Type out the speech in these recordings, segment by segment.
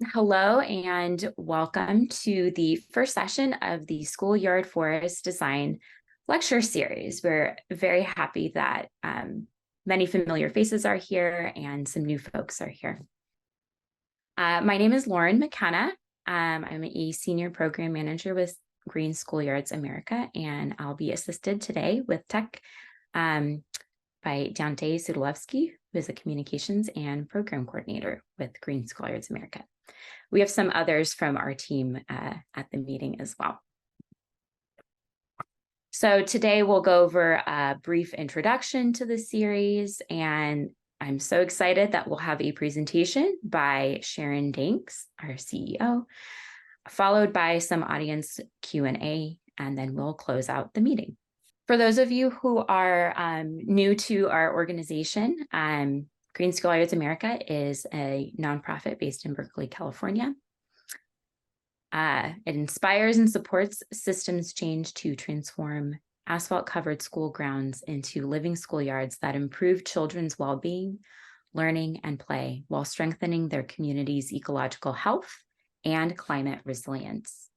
Hello and welcome to the first session of the Schoolyard Forest Design lecture series. We're very happy that many familiar faces are here and some new folks are here. My name is Lauren McKenna. I'm a senior program manager with Green Schoolyards America, and I'll be assisted today with tech by Dante Sudolewski, who is a communications and program coordinator with Green Schoolyards America. We have some others from our team at the meeting as well. So today we'll go over a brief introduction to the series, and I'm so excited that we'll have a presentation by Sharon Danks, our CEO, followed by some audience Q&A, and then we'll close out the meeting. For those of you who are new to our organization, Green Schoolyards America is a nonprofit based in Berkeley, California. It inspires and supports systems change to transform asphalt-covered school grounds into living schoolyards that improve children's well-being, learning, and play while strengthening their community's ecological health and climate resilience.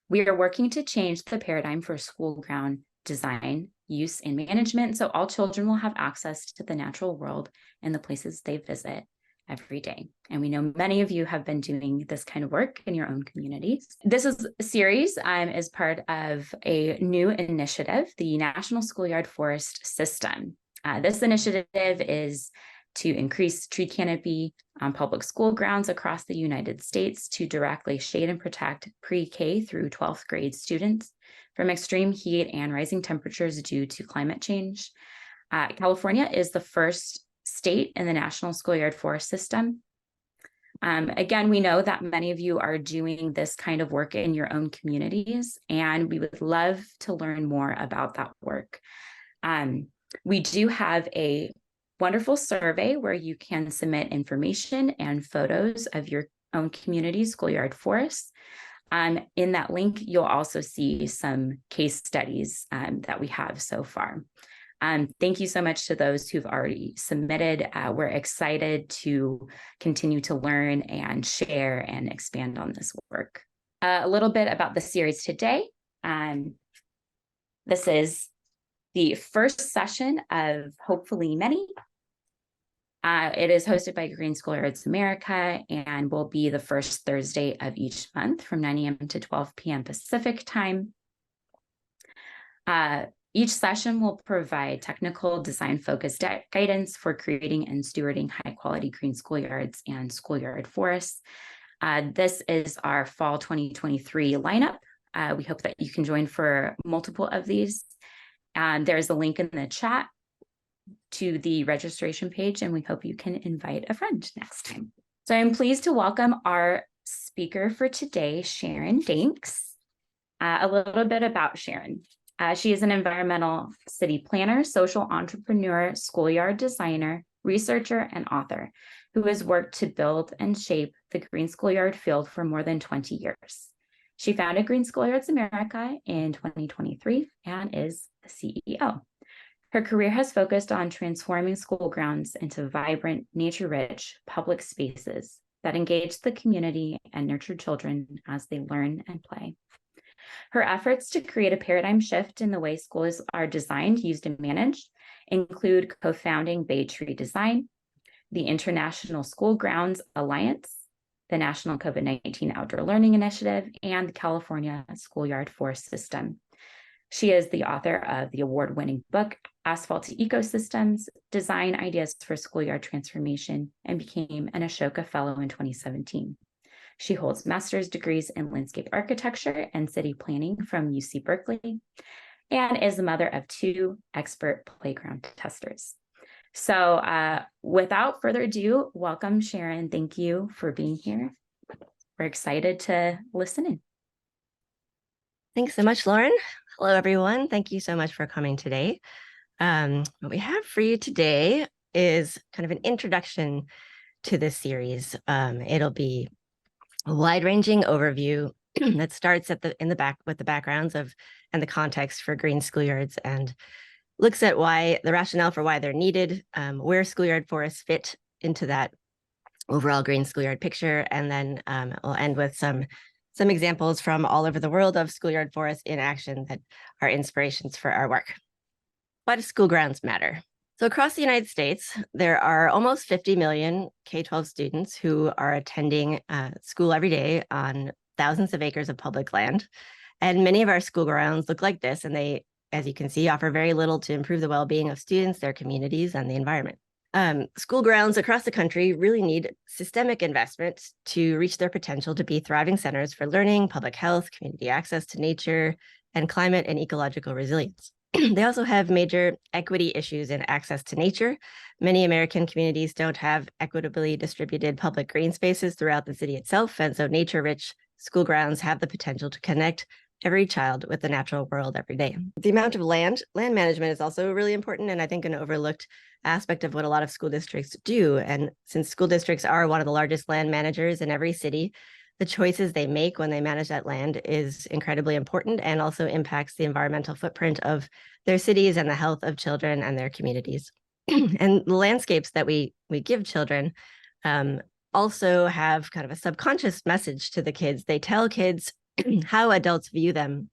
We are working to change the paradigm for school ground design, use, and management so all children will have access to the natural world and the places they visit every day. And we know many of you have been doing this kind of work in your own communities. This series is part of a new initiative, the National Schoolyard Forest System. This initiative is to increase tree canopy on public school grounds across the United States to directly shade and protect pre-K through 12th grade students from extreme heat and rising temperatures due to climate change. California is the first state in the National Schoolyard Forest System. Again, we know that many of you are doing this kind of work in your own communities, and we would love to learn more about that work. We do have a wonderful survey where you can submit information and photos of your own community's schoolyard forests. In that link, you'll also see some case studies that we have so far. Thank you so much to those who've already submitted. We're excited to continue to learn and share and expand on this work. A little bit about the series today. This is the first session of hopefully many. It is hosted by Green Schoolyards America and will be the first Thursday of each month from 9 a.m. to 12 p.m. Pacific time. Each session will provide technical design-focused guidance for creating and stewarding high-quality green schoolyards and schoolyard forests. This is our fall 2023 lineup. We hope that you can join for multiple of these. There's a link in the chat to the registration page, and we hope you can invite a friend next time. So I'm pleased to welcome our speaker for today, Sharon Danks. A little bit about Sharon. She is an environmental city planner, social entrepreneur, schoolyard designer, researcher, and author who has worked to build and shape the green schoolyard field for more than 20 years. She founded Green Schoolyards America in 2023 and is the CEO. Her career has focused on transforming school grounds into vibrant, nature-rich public spaces that engage the community and nurture children as they learn and play. Her efforts to create a paradigm shift in the way schools are designed, used, and managed include co-founding Bay Tree Design, the International School Grounds Alliance, the National COVID-19 Outdoor Learning Initiative, and the California Schoolyard Forest System. She is the author of the award-winning book, Asphalt to Ecosystems, Design Ideas for Schoolyard Transformation, and became an Ashoka Fellow in 2017. She holds master's degrees in landscape architecture and city planning from UC Berkeley, and is the mother of 2 expert playground testers. So without further ado, welcome, Sharon. Thank you for being here. We're excited to listen in. Thanks so much, Lauren. Hello, everyone. Thank you so much for coming today. What we have for you today is kind of an introduction to this series. It'll be a wide-ranging overview that starts in the back with the backgrounds of and the context for green schoolyards and looks at why the rationale for why they're needed, where schoolyard forests fit into that overall green schoolyard picture, and then we'll end with some examples from all over the world of schoolyard forests in action that are inspirations for our work. Why do school grounds matter? So across the United States, there are almost 50 million K-12 students who are attending school every day on thousands of acres of public land. And many of our school grounds look like this, and they, as you can see, offer very little to improve the well-being of students, their communities, and the environment. School grounds across the country really need systemic investment to reach their potential to be thriving centers for learning, public health, community access to nature, and climate and ecological resilience. They also have major equity issues in access to nature. Many American communities don't have equitably distributed public green spaces throughout the city itself, and so nature-rich school grounds have the potential to connect every child with the natural world every day. The amount of land management is also really important, and I think an overlooked aspect of what a lot of school districts do. And since school districts are one of the largest land managers in every city, the choices they make when they manage that land is incredibly important and also impacts the environmental footprint of their cities and the health of children and their communities. And the landscapes that we give children also have kind of a subconscious message to the kids. They tell kids how adults view them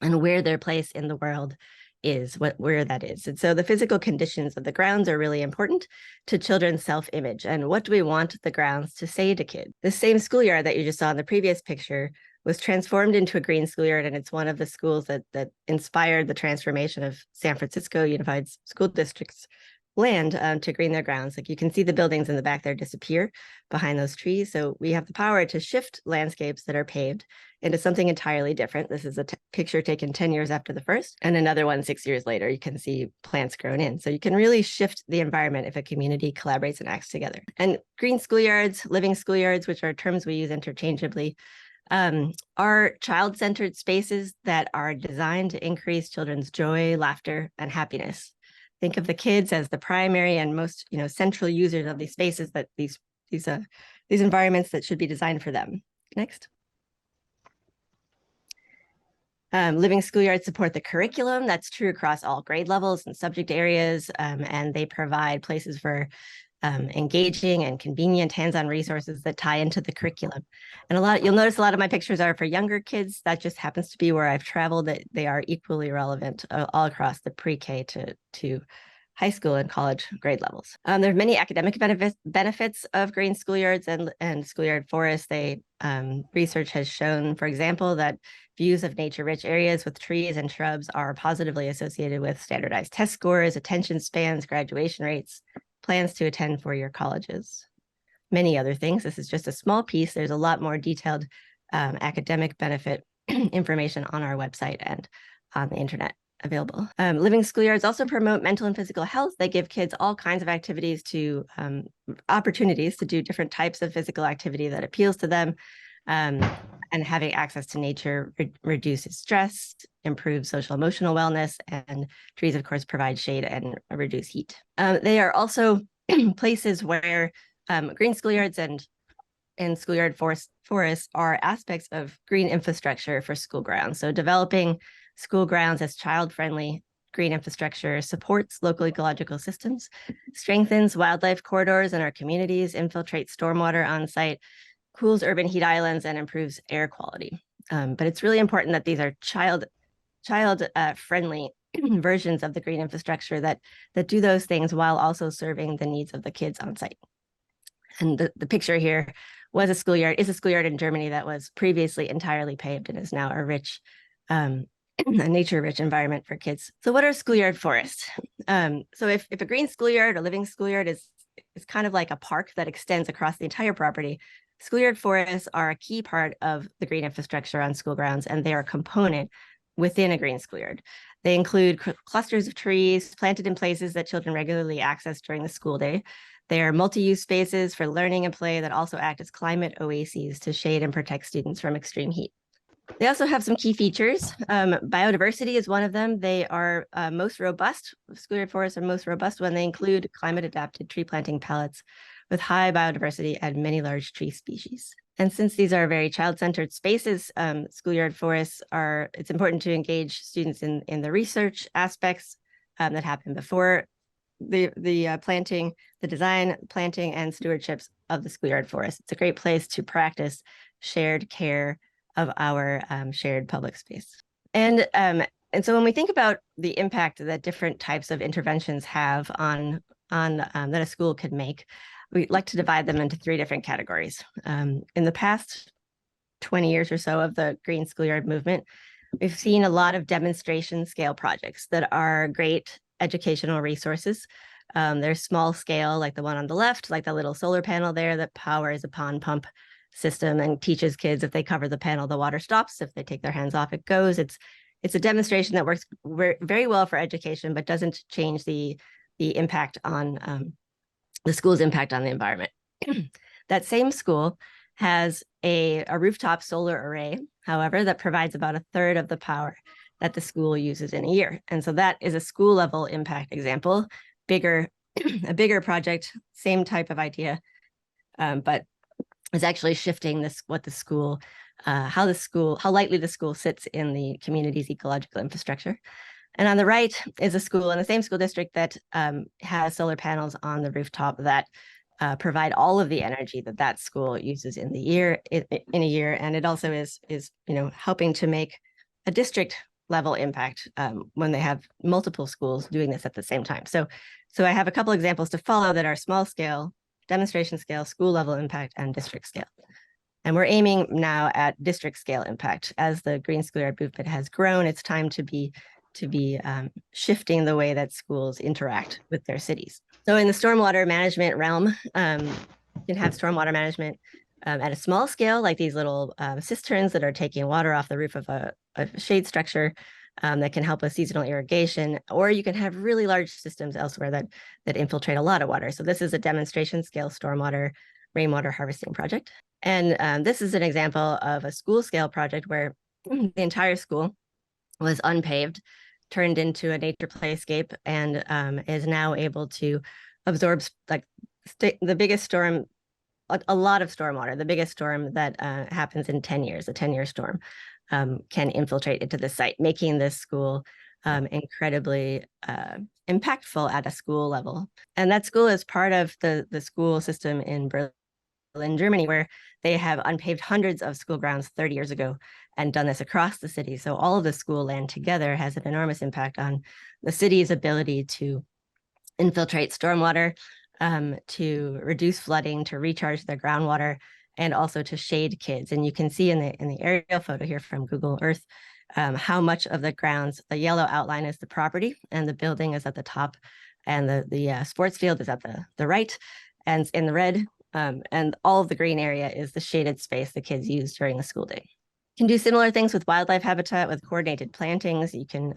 and where their place in the world is, where that is. And so the physical conditions of the grounds are really important to children's self-image. And what do we want the grounds to say to kids? The same schoolyard that you just saw in the previous picture was transformed into a green schoolyard, and it's one of the schools that inspired the transformation of San Francisco Unified School District's land to green their grounds. Like you can see the buildings in the back there disappear behind those trees. So we have the power to shift landscapes that are paved into something entirely different. This is a picture taken 10 years after the first, and another one 6 years later. You can see plants grown in. So you can really shift the environment if a community collaborates and acts together. And green schoolyards, living schoolyards, which are terms we use interchangeably, are child-centered spaces that are designed to increase children's joy, laughter, and happiness. Think of the kids as the primary and most, central users of these spaces, that these environments that should be designed for them. Next. Living schoolyards support the curriculum. That's true across all grade levels and subject areas, and they provide places for engaging and convenient hands-on resources that tie into the curriculum. And you'll notice a lot of my pictures are for younger kids. That just happens to be where I've traveled. That they are equally relevant all across the pre-K to high school and college grade levels. There are many academic benefits of green schoolyards and schoolyard forests. Research has shown, for example, that views of nature-rich areas with trees and shrubs are positively associated with standardized test scores, attention spans, graduation rates, plans to attend four-year colleges, many other things. This is just a small piece. There's a lot more detailed academic benefit information on our website and on the internet available. Living schoolyards also promote mental and physical health. They give kids all kinds of activities opportunities to do different types of physical activity that appeals to them. And having access to nature reduces stress, improves social emotional wellness, and trees, of course, provide shade and reduce heat. They are also places where green schoolyards and schoolyard forests are aspects of green infrastructure for school grounds. So developing school grounds as child-friendly green infrastructure supports local ecological systems, strengthens wildlife corridors in our communities, infiltrates stormwater on site, cools urban heat islands, and improves air quality. But it's really important that these are child-friendly versions of the green infrastructure that do those things while also serving the needs of the kids on site. And the picture here is a schoolyard in Germany that was previously entirely paved and is now a rich, a nature-rich environment for kids. So what are schoolyard forests? So if a green schoolyard or living schoolyard is kind of like a park that extends across the entire property, schoolyard forests are a key part of the green infrastructure on school grounds, and they are a component within a green schoolyard. They include clusters of trees planted in places that children regularly access during the school day. They are multi-use spaces for learning and play that also act as climate oases to shade and protect students from extreme heat. They also have some key features. Biodiversity is one of them. They are most robust. Schoolyard forests are most robust when they include climate-adapted tree planting pellets with high biodiversity and many large tree species. And since these are very child-centered spaces, schoolyard forests it's important to engage students in the research aspects that happen before planting, the design, planting, and stewardships of the schoolyard forest. It's a great place to practice shared care of our shared public space. And so when we think about the impact that different types of interventions have on that a school could make, we like to divide them into 3 different categories. In the past 20 years or so of the Green Schoolyard movement, we've seen a lot of demonstration scale projects that are great educational resources. They're small scale, like the one on the left, like the little solar panel there that powers a pond pump system and teaches kids if they cover the panel, the water stops. If they take their hands off, it goes. It's a demonstration that works very well for education, but doesn't change the impact on the school's impact on the environment. That same school has a rooftop solar array, however, that provides about 1/3 of the power that the school uses in a year. And so that is a school level impact example, a bigger project, same type of idea, but is actually shifting how lightly the school sits in the community's ecological infrastructure. And on the right is a school in the same school district that has solar panels on the rooftop that provide all of the energy that school uses in a year. And it also is helping to make a district level impact when they have multiple schools doing this at the same time. So I have a couple examples to follow that are small scale, demonstration scale, school level impact, and district scale. And we're aiming now at district scale impact. As the Green Schoolyard movement has grown, it's time to be shifting the way that schools interact with their cities. So in the stormwater management realm, you can have stormwater management at a small scale, like these little cisterns that are taking water off the roof of a shade structure that can help with seasonal irrigation, or you can have really large systems elsewhere that infiltrate a lot of water. So this is a demonstration scale stormwater rainwater harvesting project. And this is an example of a school scale project where the entire school was unpaved, turned into a nature playscape, and is now able to absorb the biggest storm, a lot of stormwater. The biggest storm that happens in 10 years, a 10-year storm, can infiltrate into the site, making this school incredibly impactful at a school level. And that school is part of the school system in Berlin, Germany, where they have unpaved hundreds of school grounds 30 years ago and done this across the city. So all of the school land together has an enormous impact on the city's ability to infiltrate stormwater, to reduce flooding, to recharge their groundwater, and also to shade kids. And you can see in the aerial photo here from Google Earth how much of the grounds, the yellow outline is the property, and the building is at the top, and the sports field is at the right, and in the red, and all of the green area is the shaded space the kids use during the school day. You can do similar things with wildlife habitat with coordinated plantings. You can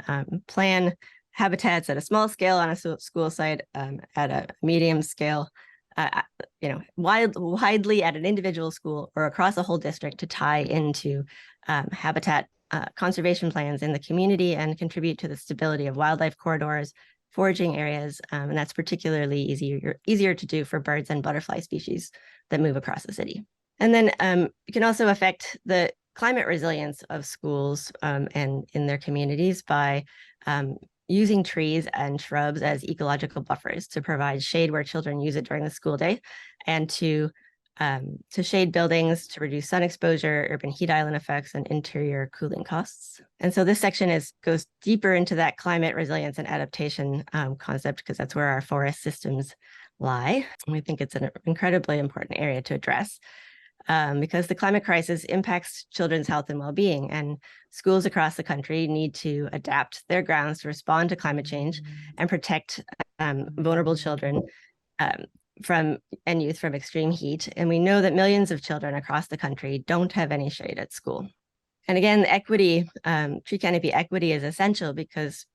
plan habitats at a small scale on a school site, at a medium scale, widely at an individual school or across a whole district to tie into habitat conservation plans in the community and contribute to the stability of wildlife corridors, foraging areas, and that's particularly easier to do for birds and butterfly species that move across the city. And then you can also affect the climate resilience of schools and in their communities by using trees and shrubs as ecological buffers to provide shade where children use it during the school day, and to shade buildings, to reduce sun exposure, urban heat island effects, and interior cooling costs. And so this section goes deeper into that climate resilience and adaptation concept, because that's where our forest systems lie. And we think it's an incredibly important area to address. Because the climate crisis impacts children's health and well-being, and schools across the country need to adapt their grounds to respond to climate change and protect vulnerable children and youth from extreme heat. And we know that millions of children across the country don't have any shade at school. And again, equity, tree canopy equity is essential because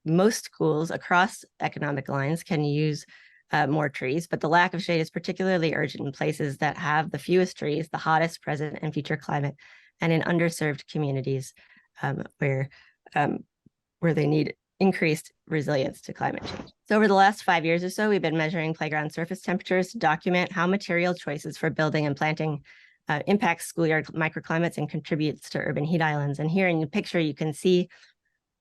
most schools across economic lines can use more trees, but the lack of shade is particularly urgent in places that have the fewest trees, the hottest present and future climate, and in underserved communities where they need increased resilience to climate change. So over the last 5 years or so, we've been measuring playground surface temperatures to document how material choices for building and planting impacts schoolyard microclimates and contributes to urban heat islands. And here in the picture, you can see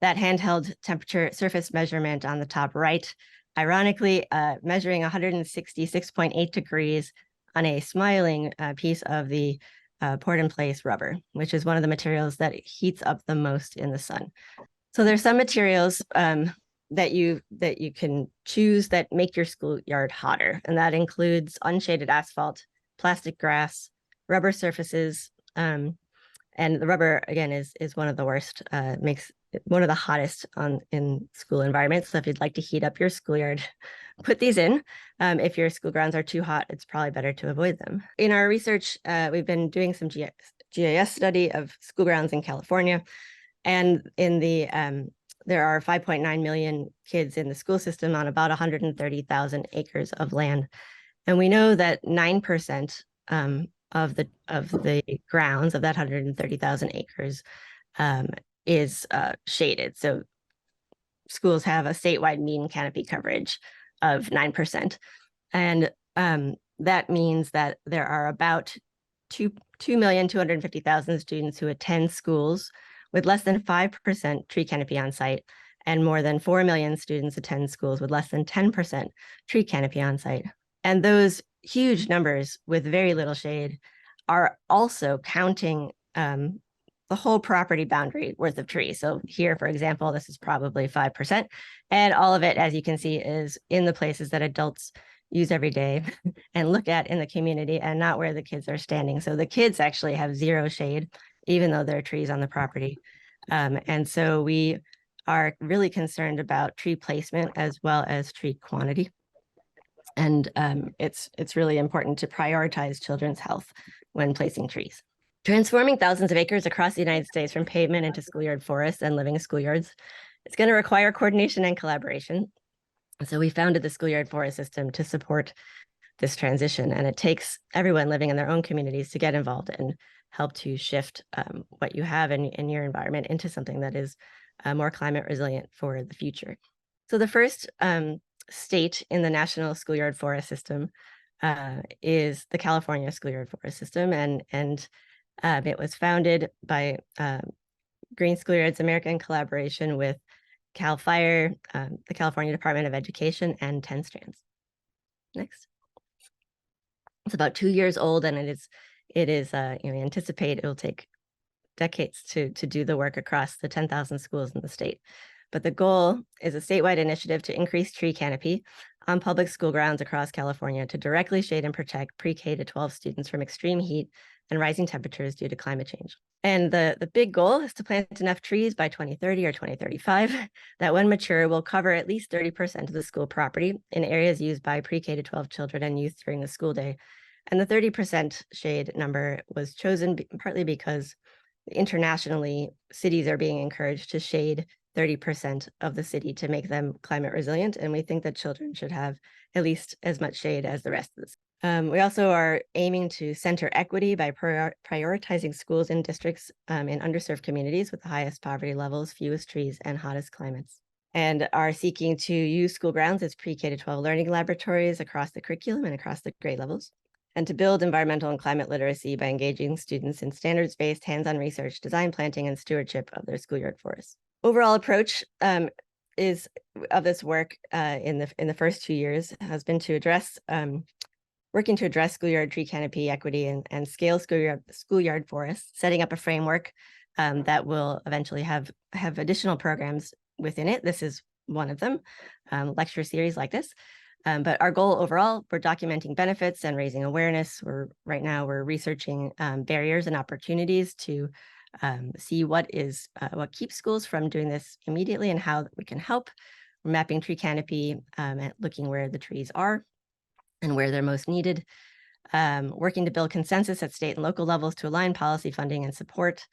that handheld temperature surface measurement on the top right ironically, measuring 166.8 degrees on a smiling piece of the poured-in-place rubber, which is one of the materials that heats up the most in the sun. So there's some materials that you can choose that make your schoolyard hotter, and that includes unshaded asphalt, plastic grass, rubber surfaces, and the rubber again is one of the worst. Makes one of the hottest in school environments. So if you'd like to heat up your schoolyard, put these in. If your school grounds are too hot, it's probably better to avoid them. In our research, we've been doing some GIS study of school grounds in California, and in the there are 5.9 million kids in the school system on about 130,000 acres of land, and we know that 9% of the grounds of that 130,000 acres is shaded. So schools have a statewide mean canopy coverage of 9%. And that means that there are about 2,250,000 students who attend schools with less than 5% tree canopy on site, and more than 4 million students attend schools with less than 10% tree canopy on site. And those huge numbers with very little shade are also counting the whole property boundary worth of trees. So here, for example, this is probably 5%. And all of it, as you can see, is in the places that adults use every day and look at in the community, and not where the kids are standing. So the kids actually have zero shade, even though there are trees on the property. And so we are really concerned about tree placement as well as tree quantity. And it's really important to prioritize children's health when placing trees. Transforming thousands of acres across the United States from pavement into schoolyard forests and living schoolyards, it's going to require coordination and collaboration. So we founded the Schoolyard Forest System to support this transition, and it takes everyone living in their own communities to get involved and help to shift what you have in your environment into something that is more climate resilient for the future. So the first state in the National Schoolyard Forest System is the California Schoolyard Forest System, and it was founded by Green Schoolyards America in collaboration with Cal Fire, the California Department of Education, and 10 Strands. Next. It's about 2 years old, and it is we anticipate it will take decades to do the work across the 10,000 schools in the state. But the goal is a statewide initiative to increase tree canopy on public school grounds across California to directly shade and protect pre-K to 12 students from extreme heat and rising temperatures due to climate change. And the big goal is to plant enough trees by 2030 or 2035 that when mature will cover at least 30% of the school property in areas used by pre-K to 12 children and youth during the school day. And the 30% shade number was chosen partly because internationally cities are being encouraged to shade 30% of the city to make them climate resilient. And we think that children should have at least as much shade as the rest of the city. We also are aiming to center equity by prioritizing schools in districts in underserved communities with the highest poverty levels, fewest trees, and hottest climates, and are seeking to use school grounds as pre-K to 12 learning laboratories across the curriculum and across the grade levels, and to build environmental and climate literacy by engaging students in standards-based hands-on research, design, planting, and stewardship of their schoolyard forests. Overall approach is of this work in the first 2 years has been to address working to address schoolyard tree canopy equity and scale schoolyard forests, setting up a framework that will eventually have additional programs within it. This is one of them, lecture series like this. But our goal overall, we're documenting benefits and raising awareness. Right now we're researching barriers and opportunities to see what keeps schools from doing this immediately and how we can help. We're mapping tree canopy and looking where the trees are and where they're most needed, working to build consensus at state and local levels to align policy funding and support,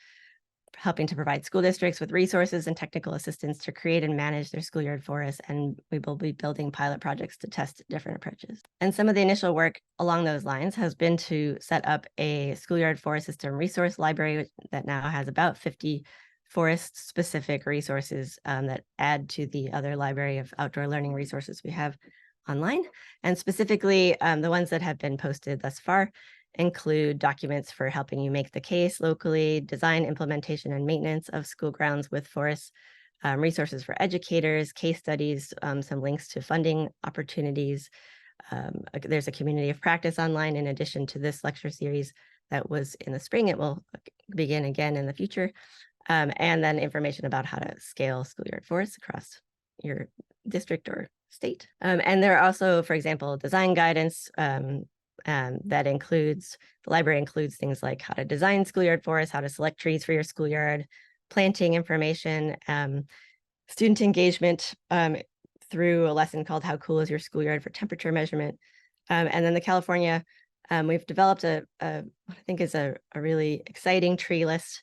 helping to provide school districts with resources and technical assistance to create and manage their schoolyard forests, and we will be building pilot projects to test different approaches. And some of the initial work along those lines has been to set up a schoolyard forest system resource library that now has about 50 forest-specific resources that add to the other library of outdoor learning resources we have online. And specifically, the ones that have been posted thus far include documents for helping you make the case locally, design, implementation, and maintenance of school grounds with forests, resources for educators, case studies, some links to funding opportunities. There's a community of practice online in addition to this lecture series that was in the spring. It will begin again in the future. And then information about how to scale schoolyard forests across your district or state. And there are also, for example, design guidance that includes, the library includes things like how to design schoolyard forests, how to select trees for your schoolyard, planting information, student engagement through a lesson called How Cool is Your Schoolyard for temperature measurement. And then the California, we've developed what I think is a really exciting tree list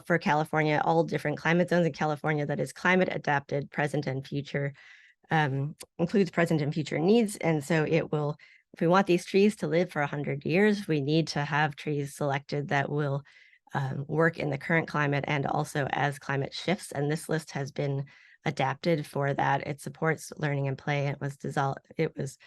for California, all different climate zones in California that is climate adapted, present and future, includes present and future needs. And so it will, if we want these trees to live for 100 years, we need to have trees selected that will work in the current climate and also as climate shifts. And this list has been adapted for that. It supports learning and play. It was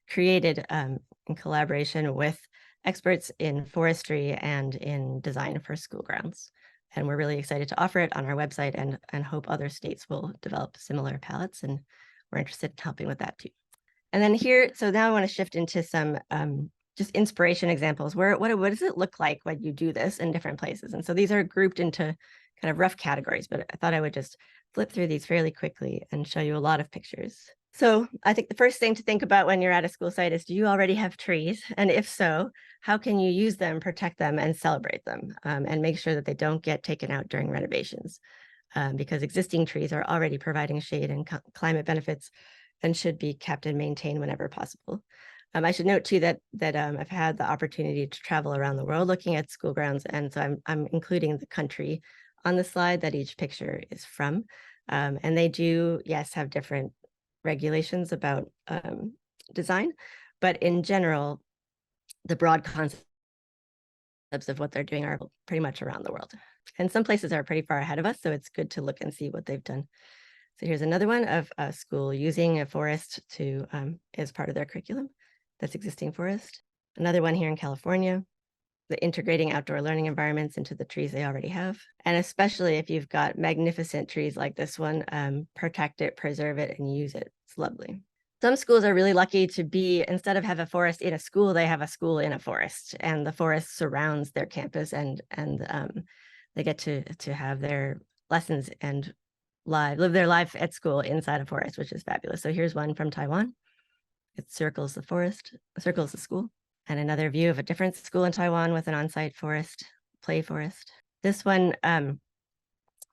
created in collaboration with experts in forestry and in design for school grounds. And we're really excited to offer it on our website and hope other states will develop similar palettes. And we're interested in helping with that too. And then here, so now I want to shift into some just inspiration examples. What does it look like when you do this in different places? And so these are grouped into kind of rough categories, but I thought I would just flip through these fairly quickly and show you a lot of pictures. So I think the first thing to think about when you're at a school site is, do you already have trees? And if so, how can you use them, protect them, and celebrate them, and make sure that they don't get taken out during renovations? Because existing trees are already providing shade and climate benefits and should be kept and maintained whenever possible. I should note too that I've had the opportunity to travel around the world looking at school grounds, and so I'm including the country on the slide that each picture is from. And they do, yes, have different regulations about design, but in general, the broad concepts of what they're doing are pretty much around the world. And some places are pretty far ahead of us, so it's good to look and see what they've done. So here's another one of a school using a forest to as part of their curriculum, that's existing forest. Another one here in California, the integrating outdoor learning environments into the trees they already have. And especially if you've got magnificent trees like this one, protect it, preserve it, and use it. It's lovely. Some schools are really lucky to be, instead of have a forest in a school, they have a school in a forest, and the forest surrounds their campus, and they get to have their lessons and live their life at school inside a forest, which is fabulous. So here's one from Taiwan. It circles the forest, circles the school. And another view of a different school in Taiwan with an on-site forest, play forest. This one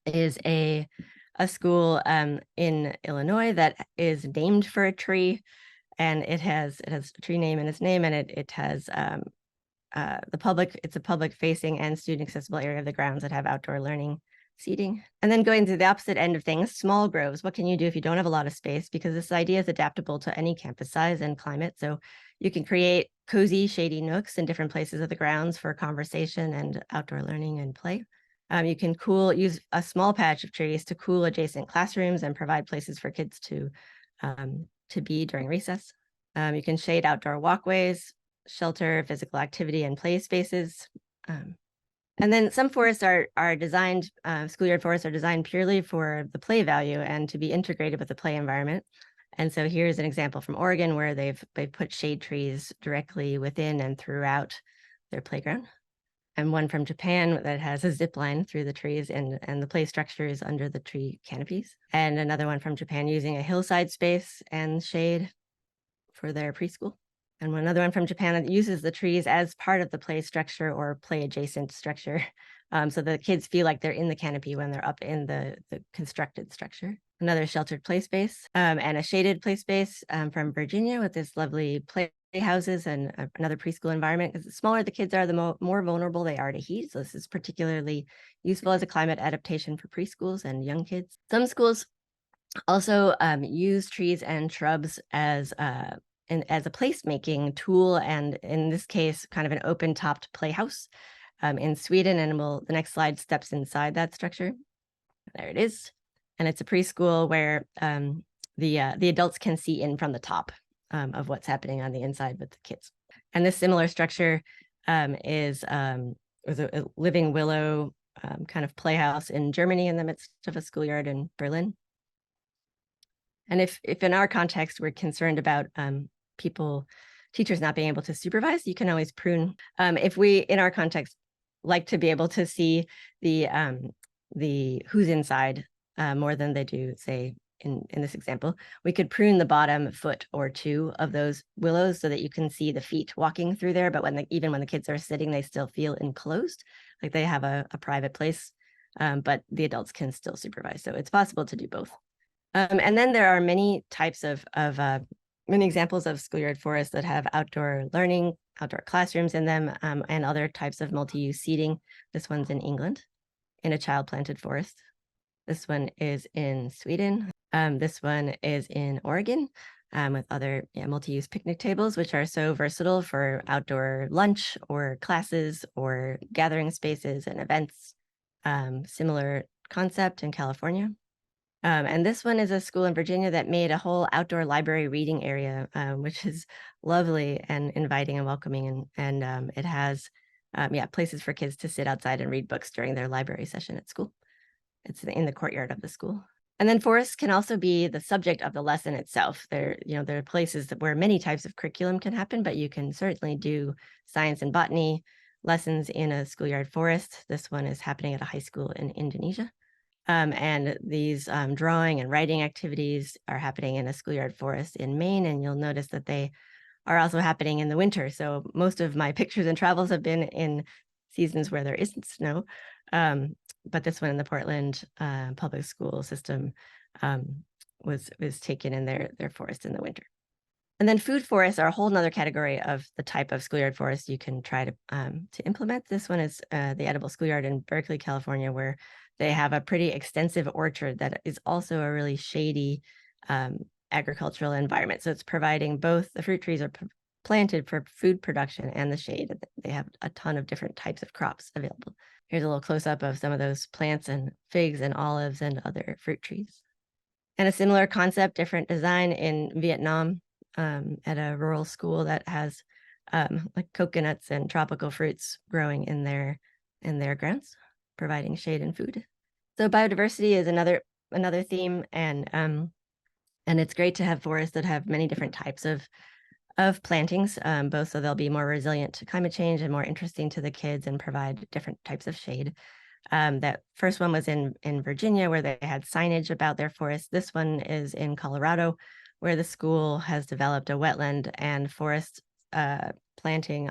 is a school in Illinois that is named for a tree, and it has a tree name in its name, and it has it's a public facing and student accessible area of the grounds that have outdoor learning seating. And then going to the opposite end of things, small groves. What can you do if you don't have a lot of space? Because this idea is adaptable to any campus size and climate. So you can create cozy, shady nooks in different places of the grounds for conversation and outdoor learning and play. You can use a small patch of trees to cool adjacent classrooms and provide places for kids to be during recess. You can shade outdoor walkways, shelter physical activity and play spaces. And then some forests are designed, schoolyard forests are designed purely for the play value and to be integrated with the play environment. And so here's an example from Oregon where they've put shade trees directly within and throughout their playground. And one from Japan that has a zip line through the trees and the play structure is under the tree canopies. And another one from Japan using a hillside space and shade for their preschool. And another one from Japan that uses the trees as part of the play structure or play adjacent structure. So the kids feel like they're in the canopy when they're up in the constructed structure. Another sheltered play space and a shaded play space from Virginia with this lovely playhouses and another preschool environment. Because the smaller the kids are, the more vulnerable they are to heat. So this is particularly useful as a climate adaptation for preschools and young kids. Some schools also use trees and shrubs as a placemaking tool, and in this case, kind of an open-topped playhouse in Sweden. And the next slide steps inside that structure. There it is. And it's a preschool where the adults can see in from the top of what's happening on the inside with the kids. And this similar structure is a living willow kind of playhouse in Germany in the midst of a schoolyard in Berlin. And if in our context, we're concerned about teachers not being able to supervise, you can always prune. If we, in our context, like to be able to see the who's inside more than they do, say, in this example, we could prune the bottom foot or two of those willows so that you can see the feet walking through there. But even when the kids are sitting, they still feel enclosed, like they have a private place, but the adults can still supervise. So it's possible to do both. And then there are many types of many examples of schoolyard forests that have outdoor learning, outdoor classrooms in them, and other types of multi-use seating. This one's in England, in a child-planted forest. This one is in Sweden. This one is in Oregon, with other multi-use picnic tables, which are so versatile for outdoor lunch or classes or gathering spaces and events. Similar concept in California. And this one is a school in Virginia that made a whole outdoor library reading area, which is lovely and inviting and welcoming. And it has, places for kids to sit outside and read books during their library session at school. It's in the courtyard of the school. And then forests can also be the subject of the lesson itself. There are places where many types of curriculum can happen, but you can certainly do science and botany lessons in a schoolyard forest. This one is happening at a high school in Indonesia. And these drawing and writing activities are happening in a schoolyard forest in Maine, and you'll notice that they are also happening in the winter. So most of my pictures and travels have been in seasons where there isn't snow, but this one in the Portland public school system was taken in their forest in the winter. And then food forests are a whole nother category of the type of schoolyard forest you can try to implement. This one is the Edible Schoolyard in Berkeley, California, where they have a pretty extensive orchard that is also a really shady agricultural environment. So it's providing both the fruit trees are planted for food production and the shade. They have a ton of different types of crops available. Here's a little close-up of some of those plants and figs and olives and other fruit trees. And a similar concept, different design in Vietnam at a rural school that has like coconuts and tropical fruits growing in their grounds, providing shade and food. So biodiversity is another theme, and it's great to have forests that have many different types of plantings, both so they'll be more resilient to climate change and more interesting to the kids and provide different types of shade. That first one was in Virginia, where they had signage about their forest. This one is in Colorado, where the school has developed a wetland and forest planting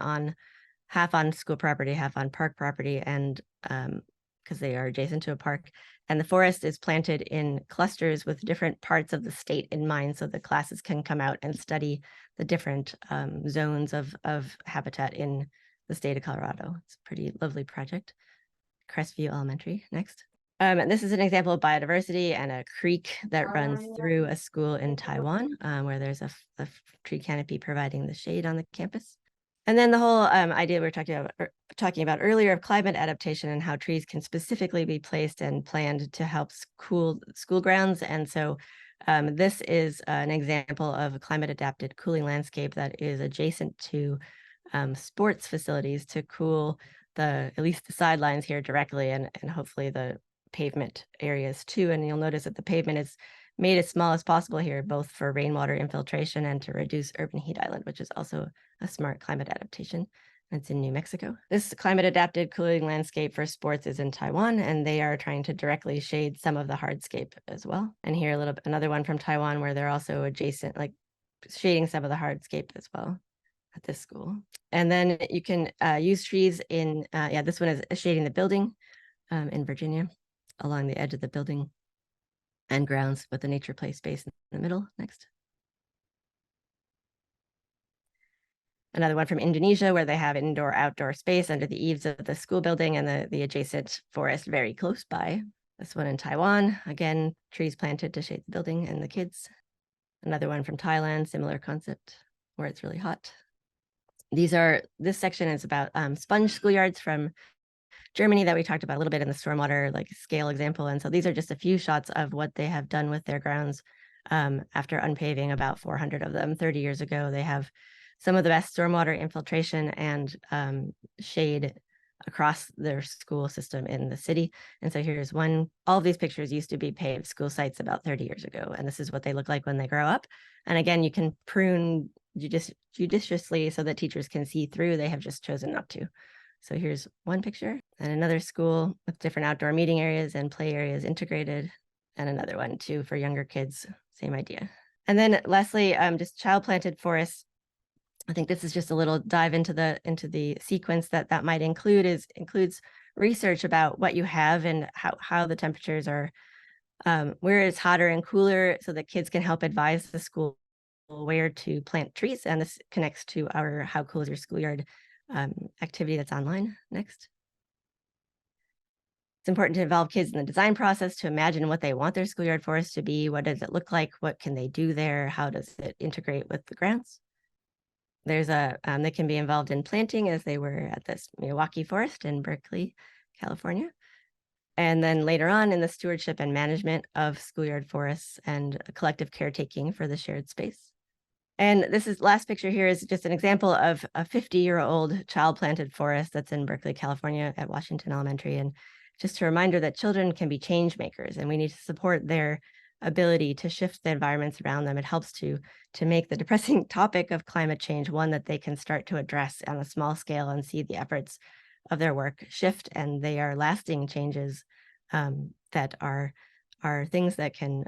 half on school property, half on park property, and because they are adjacent to a park. And the forest is planted in clusters with different parts of the state in mind, so the classes can come out and study the different zones of habitat in the state of Colorado. It's a pretty lovely project. Crestview Elementary next. And this is an example of biodiversity and a creek that runs through a school in Taiwan, where there's a tree canopy providing the shade on the campus. And then the whole idea we were talking about earlier of climate adaptation and how trees can specifically be placed and planned to help cool school grounds. And so this is an example of a climate adapted cooling landscape that is adjacent to sports facilities to cool at least the sidelines here directly, and hopefully the pavement areas too. And you'll notice that the pavement is made as small as possible here, both for rainwater infiltration and to reduce urban heat island, which is also a smart climate adaptation. It's in New Mexico. This climate adapted cooling landscape for sports is in Taiwan, and they are trying to directly shade some of the hardscape as well. And here another one from Taiwan where they're also adjacent, like shading some of the hardscape as well at this school. And then you can use trees in, this one is shading the building in Virginia along the edge of the building and grounds with the nature play space in the middle. Next. Another one from Indonesia where they have indoor-outdoor space under the eaves of the school building and the adjacent forest very close by. This one in Taiwan, again, trees planted to shade the building and the kids. Another one from Thailand, similar concept where it's really hot. This section is about sponge schoolyards from Germany that we talked about a little bit in the stormwater scale example. And so these are just a few shots of what they have done with their grounds after unpaving about 400 of them 30 years ago. They have some of the best stormwater infiltration and shade across their school system in the city. And so here's one. All of these pictures used to be paved school sites about 30 years ago, and this is what they look like when they grow up. And again, you can prune judiciously so that teachers can see through. They have just chosen not to. So here's one picture, and another school with different outdoor meeting areas and play areas integrated, and another one too for younger kids, same idea. And then lastly, just child planted forests. I think this is just a little dive into the sequence that might includes research about what you have and how the temperatures are, where it's hotter and cooler, so that kids can help advise the school where to plant trees. And this connects to our How Cool is Your Schoolyard activity that's online. Next. It's important to involve kids in the design process to imagine what they want their schoolyard forest to be. What does it look like? What can they do there? How does it integrate with the grounds? There's they can be involved in planting, as they were at this Milwaukee Forest in Berkeley, California. And then later on in the stewardship and management of schoolyard forests and collective caretaking for the shared space. And this is last picture here is just an example of a 50-year-old child planted forest that's in Berkeley, California at Washington Elementary. And just a reminder that children can be change makers, and we need to support their ability to shift the environments around them. It helps to make the depressing topic of climate change one that they can start to address on a small scale and see the efforts of their work shift, and they are lasting changes that are things that can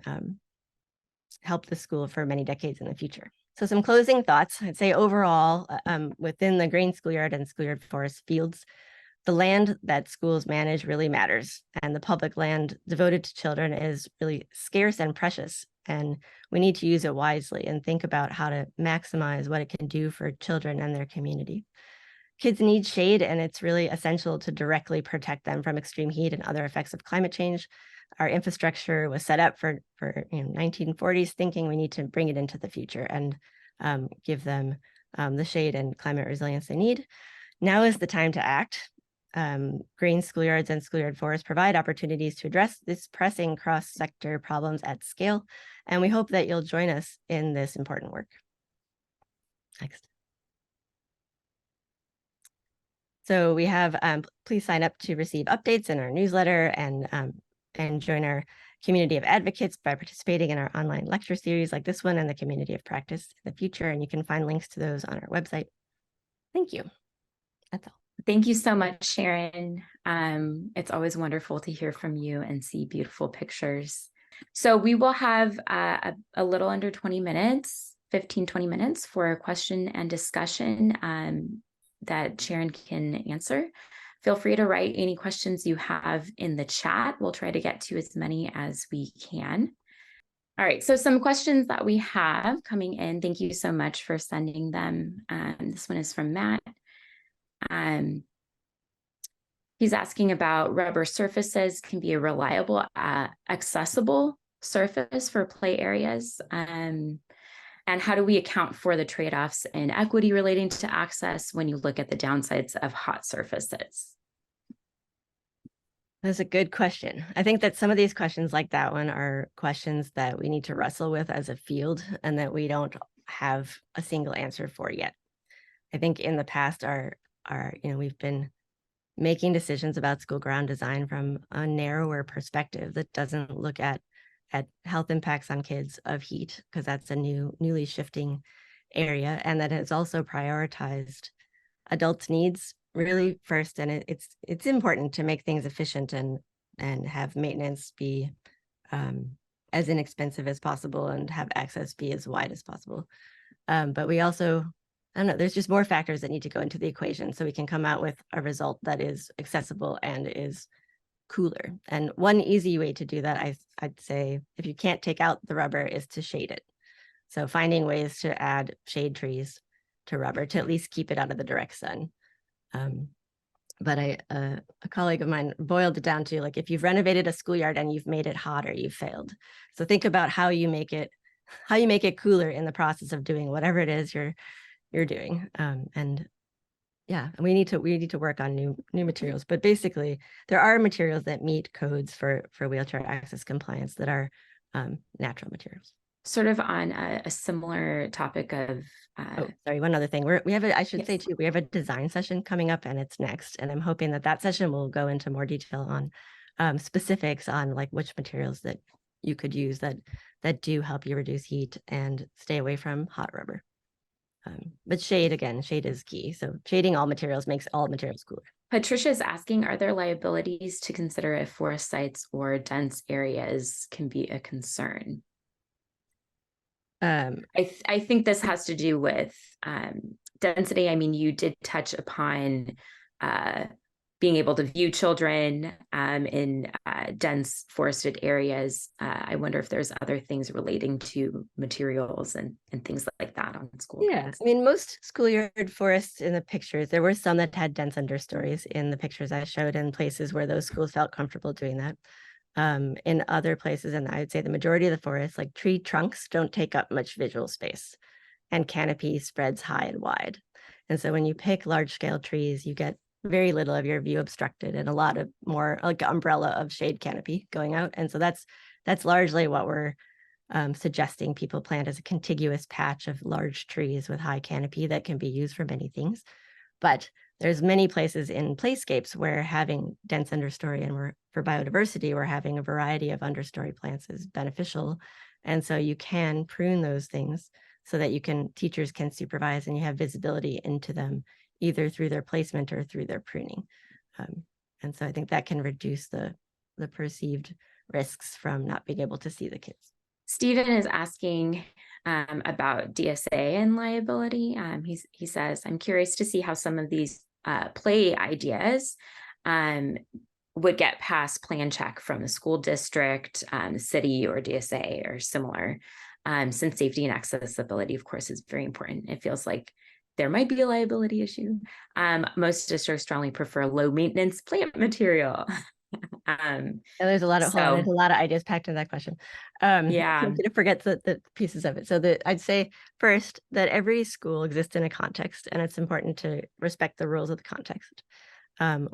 help the school for many decades in the future. So some closing thoughts. I'd say overall, within the Green Schoolyard and Schoolyard Forest fields, the land that schools manage really matters, and the public land devoted to children is really scarce and precious, and we need to use it wisely and think about how to maximize what it can do for children and their community. Kids need shade, and it's really essential to directly protect them from extreme heat and other effects of climate change. Our infrastructure was set up for 1940s thinking. We need to bring it into the future and give them the shade and climate resilience they need. Now is the time to act. Green schoolyards and schoolyard forests provide opportunities to address this pressing cross-sector problems at scale, and we hope that you'll join us in this important work. Next. So we have, please sign up to receive updates in our newsletter and join our community of advocates by participating in our online lecture series like this one and the community of practice in the future. And you can find links to those on our website. Thank you. That's all. Thank you so much, Sharon. It's always wonderful to hear from you and see beautiful pictures. So we will have a little under 20 minutes, 15-20 minutes for a question and discussion that Sharon can answer. Feel free to write any questions you have in the chat. We'll try to get to as many as we can. All right, so some questions that we have coming in. Thank you so much for sending them. This one is from Matt. He's asking about rubber surfaces can be a reliable, accessible surface for play areas. And how do we account for the trade-offs in equity relating to access when you look at the downsides of hot surfaces? That's a good question. I think that some of these questions like that one are questions that we need to wrestle with as a field and that we don't have a single answer for yet. I think in the past we've been making decisions about school ground design from a narrower perspective that doesn't look at health impacts on kids of heat, because that's a newly shifting area, and that has also prioritized adults' needs really first. And it's important to make things efficient and have maintenance be as inexpensive as possible and have access be as wide as possible. But we also, I don't know, there's just more factors that need to go into the equation so we can come out with a result that is accessible and is cooler. And one easy way to do that, I'd say, if you can't take out the rubber, is to shade it. So finding ways to add shade trees to rubber to at least keep it out of the direct sun. But a colleague of mine boiled it down to, like, if you've renovated a schoolyard and you've made it hotter, you've failed. So think about how you make it cooler in the process of doing whatever it is you're doing. And yeah, we need to work on new materials. But basically, there are materials that meet codes for wheelchair access compliance that are natural materials. Sort of on a similar topic of Oh, sorry, one other thing. We have I should say yes. too, we have a design session coming up and it's next. And I'm hoping that session will go into more detail on specifics on like which materials that you could use that do help you reduce heat and stay away from hot rubber. But shade is key. So shading all materials makes all materials cooler. Patricia is asking, are there liabilities to consider if forest sites or dense areas can be a concern? I think this has to do with density. I mean, you did touch upon being able to view children in dense forested areas. I wonder if there's other things relating to materials and things like that on school. Yeah, grounds. I mean, most schoolyard forests in the pictures, there were some that had dense understories in the pictures I showed in places where those schools felt comfortable doing that. In other places, and I would say the majority of the forest, like tree trunks don't take up much visual space and canopy spreads high and wide. And so when you pick large scale trees, you get very little of your view obstructed and a lot of more like umbrella of shade canopy going out. And so that's largely what we're suggesting people plant as a contiguous patch of large trees with high canopy that can be used for many things. But there's many places in playscapes where having dense understory and for biodiversity, we're having a variety of understory plants is beneficial. And so you can prune those things so that teachers can supervise and you have visibility into them either through their placement or through their pruning. And so I think that can reduce the perceived risks from not being able to see the kids. Stephen is asking about DSA and liability. He says, I'm curious to see how some of these play ideas would get past plan check from the school district, city, or DSA or similar, since safety and accessibility, of course, is very important. It feels like there might be a liability issue. Most districts strongly prefer low maintenance plant material. And there's a lot of ideas packed in that question. Yeah, I'm gonna forget the pieces of it. So I'd say first that every school exists in a context, and it's important to respect the rules of the context.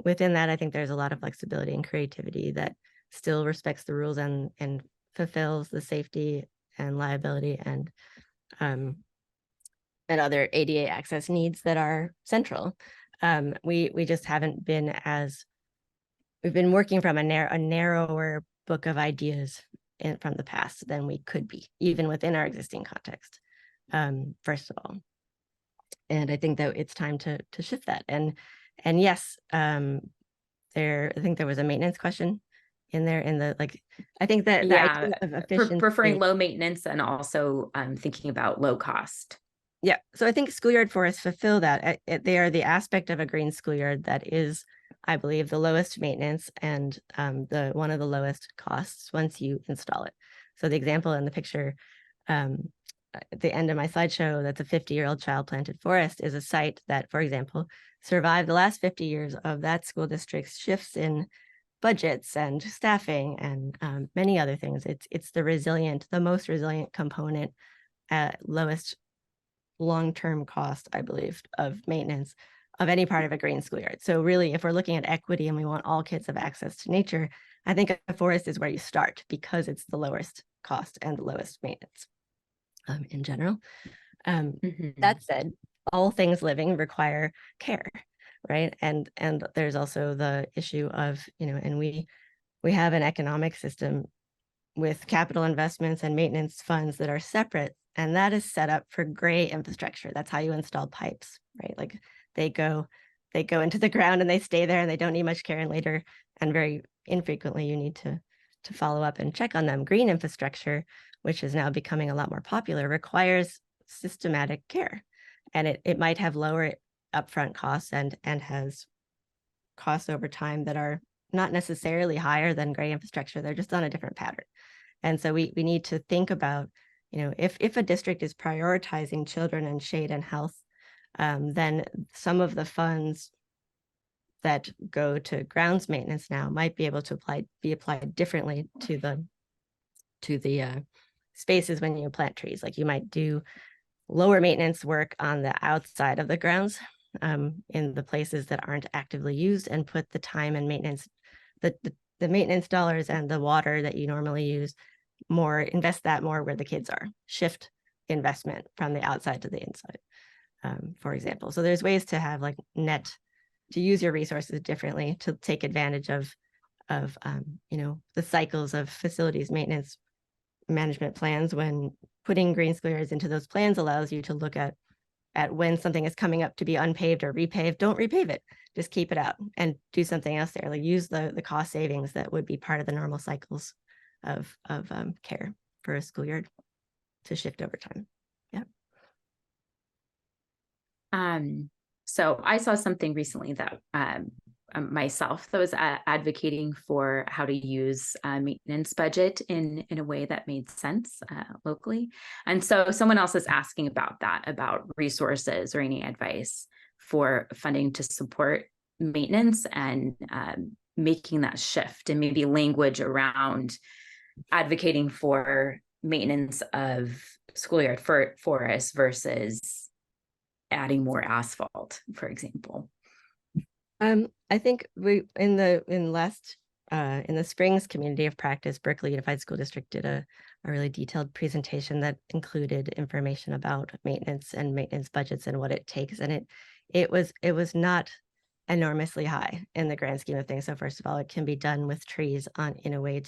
Within that, I think there's a lot of flexibility and creativity that still respects the rules and fulfills the safety and liability and other ADA access needs that are central. We just haven't been we've been working from a narrower book of ideas from the past than we could be, even within our existing context, first of all. And I think that it's time to shift that. And yes, I think there was a maintenance question in there I think that the idea of efficiency, preferring low maintenance and also thinking about low cost. Yeah, so I think schoolyard forests fulfill that. They are the aspect of a green schoolyard that is, I believe, the lowest maintenance and one of the lowest costs once you install it. So the example in the picture at the end of my slideshow, that's a 50-year-old child planted forest, is a site that, for example, survived the last 50 years of that school district's shifts in budgets and staffing and many other things. It's the most resilient component at lowest long-term cost, I believe, of maintenance of any part of a green schoolyard. So really, if we're looking at equity and we want all kids to have access to nature, I think a forest is where you start because it's the lowest cost and the lowest maintenance in general. That said, all things living require care, right? And there's also the issue of, and we have an economic system with capital investments and maintenance funds that are separate, and that is set up for gray infrastructure. That's how you install pipes, right? Like they go into the ground and they stay there and they don't need much care, and later and very infrequently you need to follow up and check on them. Green infrastructure, which is now becoming a lot more popular, requires systematic care, and it might have lower upfront costs and has costs over time that are not necessarily higher than gray infrastructure. They're just on a different pattern. And so we need to think about, if a district is prioritizing children and shade and health, then some of the funds that go to grounds maintenance now might be able to be applied differently to the spaces when you plant trees. Like you might do lower maintenance work on the outside of the grounds in the places that aren't actively used, and put the time and maintenance, the maintenance dollars and the water that you normally use invest that more where the kids are, shift investment from the outside to the inside, for example. So there's ways to have like to use your resources differently, to take advantage of the cycles of facilities maintenance management plans. When putting green schoolyards into those plans allows you to look at when something is coming up to be unpaved or repaved, don't repave it, just keep it out and do something else there. Like use the cost savings that would be part of the normal cycles of care for a schoolyard to shift over time. Yeah. So I saw something recently that myself that was advocating for how to use maintenance budget in a way that made sense locally. And so someone else is asking about that, about resources or any advice for funding to support maintenance and making that shift, and maybe language around advocating for maintenance of schoolyard forests versus adding more asphalt, for example. I think in the Springs Community of Practice, Berkeley Unified School District did a really detailed presentation that included information about maintenance and maintenance budgets and what it takes. And it was not enormously high in the grand scheme of things. So first of all, it can be done with trees in a way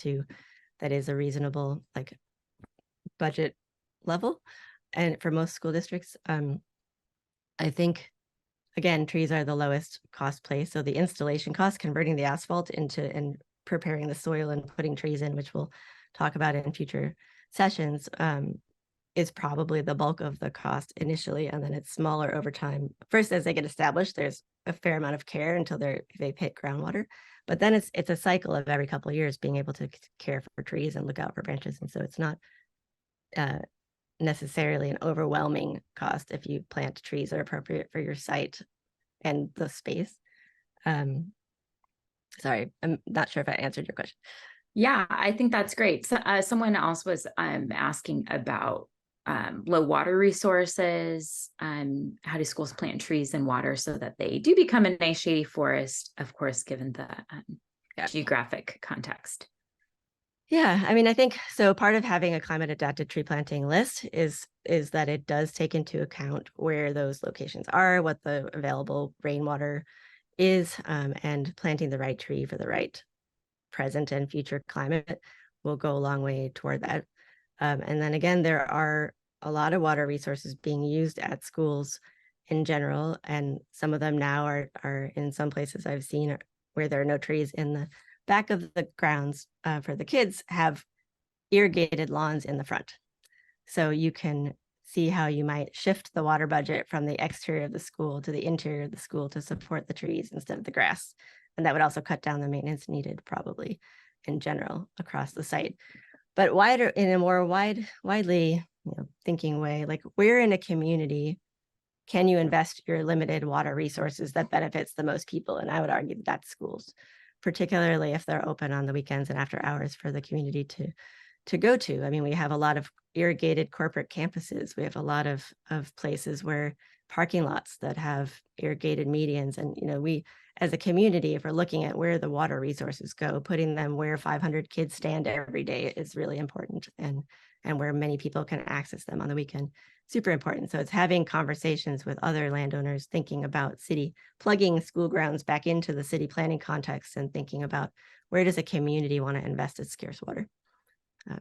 that is a reasonable like budget level. And for most school districts, I think, again, trees are the lowest cost place. So the installation cost, converting the asphalt and preparing the soil and putting trees in, which we'll talk about in future sessions, is probably the bulk of the cost initially. And then it's smaller over time. First, as they get established, there's a fair amount of care until they've hit groundwater. But then it's a cycle of every couple of years being able to care for trees and look out for branches. And so it's not necessarily an overwhelming cost if you plant trees that are appropriate for your site and the space. Sorry, I'm not sure if I answered your question. Yeah, I think that's great. So, someone else was asking about low water resources. How do schools plant trees and water so that they do become a nice shady forest, of course, given the geographic context? Yeah, I mean, I think so. Part of having a climate adapted tree planting list is that it does take into account where those locations are, what the available rainwater is, and planting the right tree for the right present and future climate will go a long way toward that. And then again, there are a lot of water resources being used at schools in general, and some of them now are in some places I've seen where there are no trees in the back of the grounds for the kids have irrigated lawns in the front. So you can see how you might shift the water budget from the exterior of the school to the interior of the school to support the trees instead of the grass. And that would also cut down the maintenance needed probably in general across the site. But in a more widely thinking way, like where in a community can you invest your limited water resources that benefits the most people? And I would argue that that's schools, particularly if they're open on the weekends and after hours for the community to go to. I mean, we have a lot of irrigated corporate campuses. We have a lot of places where parking lots that have irrigated medians. And, we, as a community, if we're looking at where the water resources go, putting them where 500 kids stand every day is really important, and where many people can access them on the weekend, super important. So it's having conversations with other landowners, thinking about plugging school grounds back into the city planning context and thinking about where does a community want to invest its scarce water. You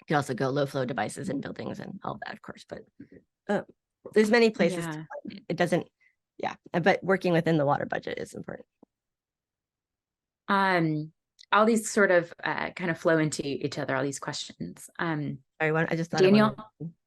can also go low flow devices in buildings and all of that, of course, but there's many places. Yeah. It doesn't, but working within the water budget is important. All these sort of kind of flow into each other, all these questions. I just thought Daniel,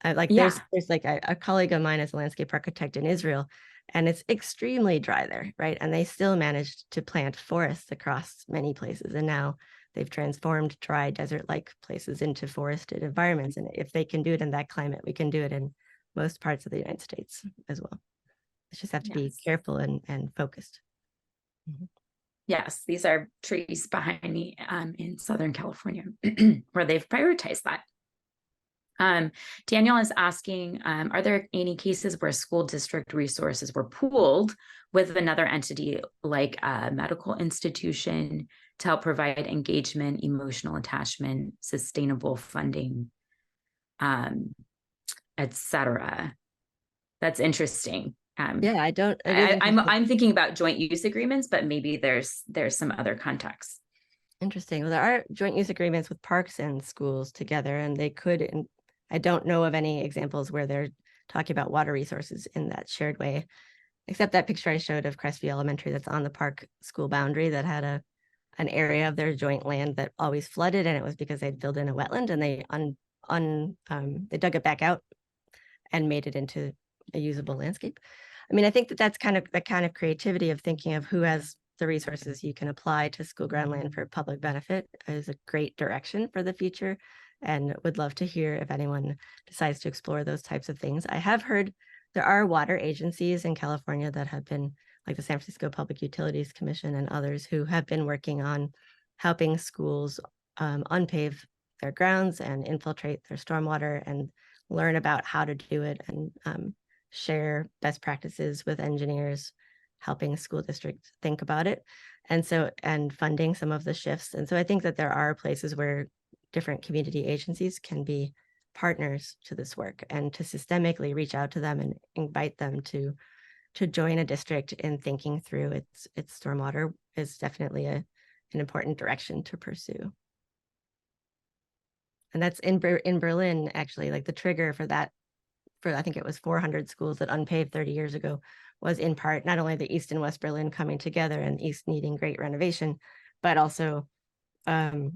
there's like a colleague of mine is a landscape architect in Israel, and it's extremely dry there, right? And they still managed to plant forests across many places. And now they've transformed dry desert-like places into forested environments. And if they can do it in that climate, we can do it in most parts of the United States as well. We just have to be careful and focused. Mm-hmm. Yes, these are trees behind me in Southern California where they've prioritized that. Daniel is asking, are there any cases where school district resources were pooled with another entity like a medical institution to help provide engagement, emotional attachment, sustainable funding, etc.? That's interesting. Yeah, I don't. It is interesting. I'm thinking about joint use agreements, but maybe there's some other context. Interesting. Well, there are joint use agreements with parks and schools together, and they could. And I don't know of any examples where they're talking about water resources in that shared way, except that picture I showed of Crestview Elementary that's on the park school boundary that had an area of their joint land that always flooded, and it was because they'd filled in a wetland and they they dug it back out and made it into a usable landscape. I mean, I think that's kind of the kind of creativity of thinking of who has the resources you can apply to school ground land for public benefit is a great direction for the future, and would love to hear if anyone decides to explore those types of things. I have heard there are water agencies in California that have been, like the San Francisco Public Utilities Commission and others, who have been working on helping schools unpave their grounds and infiltrate their stormwater and learn about how to do it, and share best practices with engineers, helping school districts think about it. And so, and funding some of the shifts. And so I think that there are places where different community agencies can be partners to this work, and to systemically reach out to them and invite them to join a district in thinking through its stormwater is definitely an important direction to pursue. And that's in Berlin, actually, like the trigger for that, for I think it was 400 schools that unpaved 30 years ago, was in part not only the East and West Berlin coming together and East needing great renovation, but also a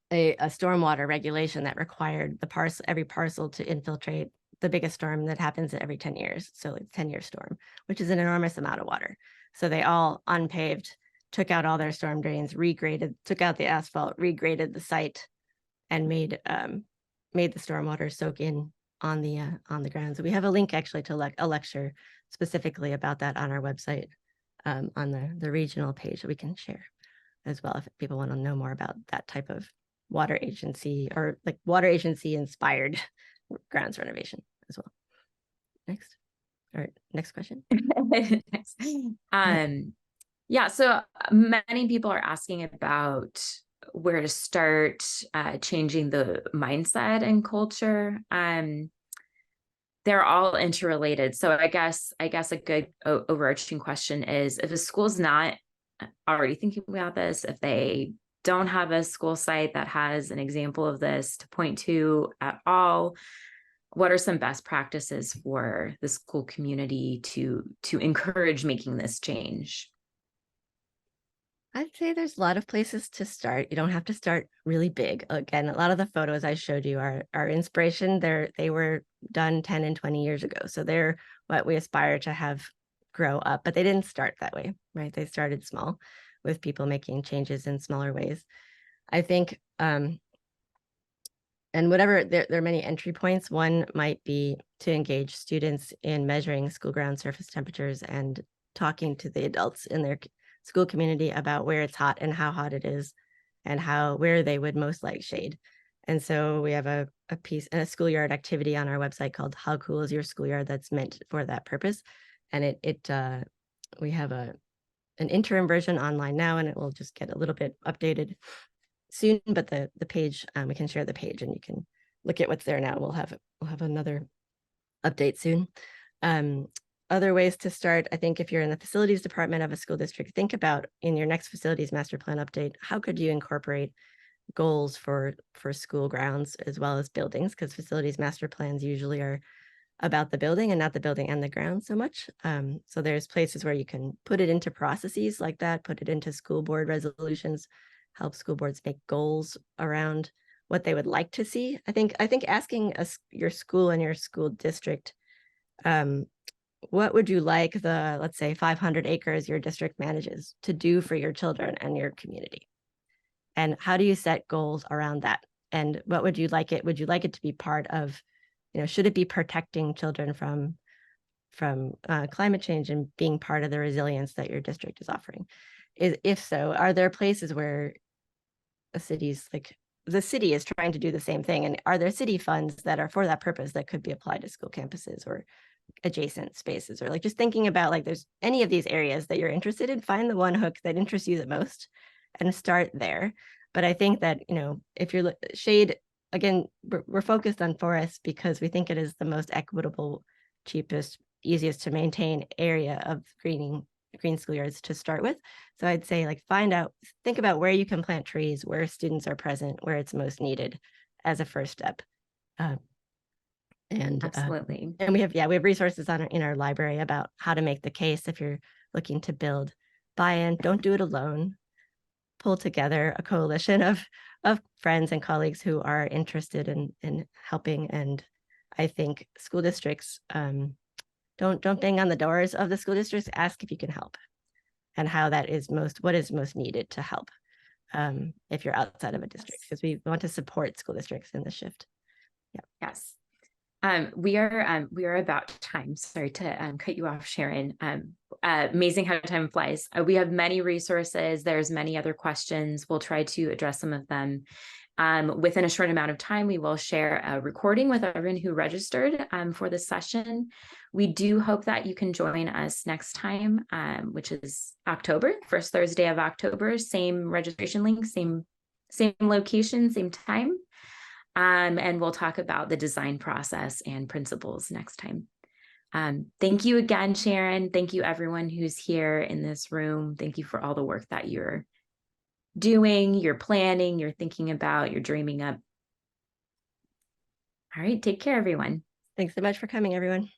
stormwater regulation that required every parcel to infiltrate the biggest storm that happens every 10 years. So it's 10-year storm, which is an enormous amount of water. So they all unpaved, took out all their storm drains, regraded, took out the asphalt, regraded the site, and made the stormwater soak in on the ground. So we have a link actually to a lecture specifically about that on our website, on the regional page that we can share as well if people want to know more about that type of water agency, or like water agency inspired grounds renovation as well. Next question. Next. Yeah, so many people are asking about where to start changing the mindset and culture. They're all interrelated. So I guess a good overarching question is, if a school's not already thinking about this, if they don't have a school site that has an example of this to point to at all, what are some best practices for the school community to encourage making this change? I'd say there's a lot of places to start. You don't have to start really big. Again, a lot of the photos I showed you are inspiration. They were done 10 and 20 years ago. So they're what we aspire to have grow up, but they didn't start that way, right? They started small with people making changes in smaller ways. I think, and whatever, there are many entry points. One might be to engage students in measuring school ground surface temperatures and talking to the adults in their school community about where it's hot and how hot it is, and where they would most like shade. And so we have a piece and a schoolyard activity on our website called "How Cool Is Your Schoolyard?" that's meant for that purpose. And we have an interim version online now, and it will just get a little bit updated soon. But the page, we can share the page, and you can look at what's there now. We'll have another update soon. Other ways to start, I think, if you're in the facilities department of a school district, think about in your next facilities master plan update, how could you incorporate goals for school grounds as well as buildings, because facilities master plans usually are about the building and not the building and the ground so much. So there's places where you can put it into processes like that, put it into school board resolutions, help school boards make goals around what they would like to see. I think asking your school and your school district, what would you like let's say 500 acres your district manages to do for your children and your community? And how do you set goals around that? And what would you like it? Would you like it to be part of, should it be protecting children from climate change and being part of the resilience that your district is offering? If so, are there places where cities like the city is trying to do the same thing. And are there city funds that are for that purpose that could be applied to school campuses or adjacent spaces, or like just thinking about like there's any of these areas that you're interested in, find the one hook that interests you the most and start there. But I think that, you know, if you're shade, again, we're focused on forests because we think it is the most equitable, cheapest, easiest to maintain area of green schoolyards to start with. So I'd say like think about where you can plant trees, where students are present, where it's most needed as a first step. Absolutely. And we have resources in our library about how to make the case if you're looking to build buy-in. Don't do it alone. Pull together a coalition of friends and colleagues who are interested in helping. And I think school districts, don't bang on the doors of the school districts. Ask if you can help, and how that is what is most needed to help if you're outside of a district, because we want to support school districts in the shift. Yeah. Yes. We are about time. Sorry to cut you off, Sharon. Amazing how time flies. We have many resources. There's many other questions. We'll try to address some of them. Within a short amount of time, we will share a recording with everyone who registered for this session. We do hope that you can join us next time, which is October, first Thursday of October. Same registration link, same location, same time. And we'll talk about the design process and principles next time. Thank you again, Sharon. Thank you, everyone who's here in this room. Thank you for all the work that you're doing, you're planning, you're thinking about, you're dreaming up. All right, take care, everyone. Thanks so much for coming, everyone.